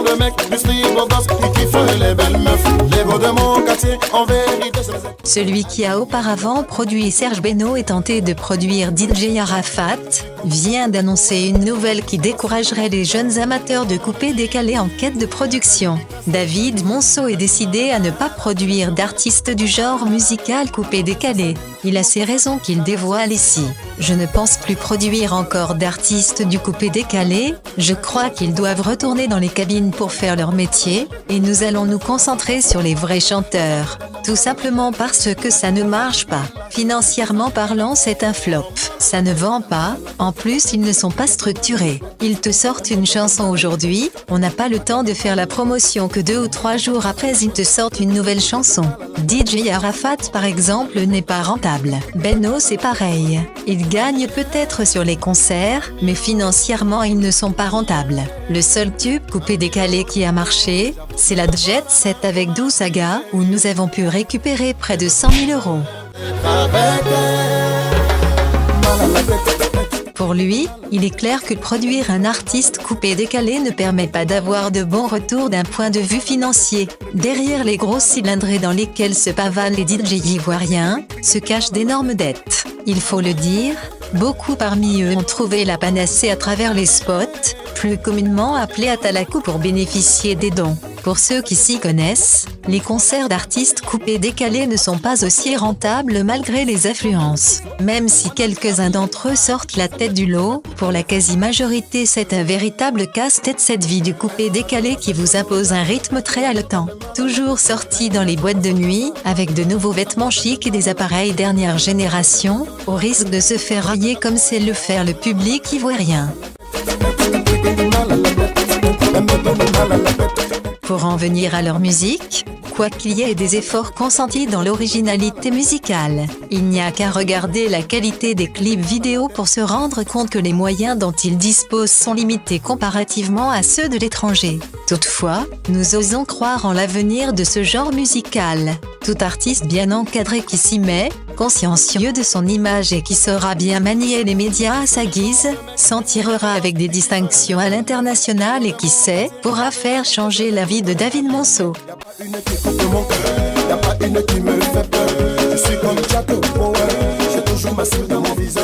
de mec, musclé, beau gosse, qui kiffe les belles meufs. Les beaux de mon quartier, en vérité, je les aime. Celui qui a auparavant produit Serge Beno et tenté de produire DJ Arafat, vient d'annoncer une nouvelle qui découragerait les jeunes amateurs de coupé-décalé en quête de production. David Monceau est décidé à ne pas produire d'artistes du genre musical coupé-décalé. Il a ses raisons qu'il dévoile ici. Je ne pense plus produire encore d'artistes du coupé-décalé, je crois qu'ils doivent retourner dans les cabines pour faire leur métier, et nous allons nous concentrer sur les vrais chanteurs. Tout simplement parce que ça ne marche pas. Financièrement parlant, c'est un flop. Ça ne vend pas, en plus ils ne sont pas structurés. Ils te sortent une chanson aujourd'hui, on n'a pas le temps de faire la promotion que 2 ou 3 jours après ils te sortent une nouvelle chanson. DJ Arafat par exemple n'est pas rentable. Beno c'est pareil. Ils gagnent peut-être sur les concerts, mais financièrement ils ne sont pas rentables. Le seul tube coupé-décalé qui a marché, c'est la Jet Set avec Dou Saga, où nous avons pu récupérer près de 100 000 €. Pour lui, il est clair que produire un artiste coupé-décalé ne permet pas d'avoir de bons retours d'un point de vue financier. Derrière les gros cylindrés dans lesquels se pavanent les DJ ivoiriens, se cachent d'énormes dettes. Il faut le dire, beaucoup parmi eux ont trouvé la panacée à travers les spots, plus communément appelés Atalakou pour bénéficier des dons. Pour ceux qui s'y connaissent, les concerts d'artistes coupés-décalés ne sont pas aussi rentables malgré les affluences. Même si quelques-uns d'entre eux sortent la tête du lot, pour la quasi-majorité c'est un véritable casse-tête cette vie du coupé-décalé qui vous impose un rythme très haletant. Toujours sorti dans les boîtes de nuit, avec de nouveaux vêtements chics et des appareils dernière génération, au risque de se faire railler comme sait le faire le public ivoirien. Pour en venir à leur musique, quoi qu'il y ait des efforts consentis dans l'originalité musicale, il n'y a qu'à regarder la qualité des clips vidéo pour se rendre compte que les moyens dont ils disposent sont limités comparativement à ceux de l'étranger. Toutefois, nous osons croire en l'avenir de ce genre musical. Tout artiste bien encadré qui s'y met, consciencieux de son image et qui saura bien manier les médias à sa guise, s'en tirera avec des distinctions à l'international et qui sait, pourra faire changer la vie de David Monceau. Une qui coupe mon cœur, y'a pas une qui me fait peur. Je suis comme Jack Power, j'ai toujours ma cible dans mon viseur.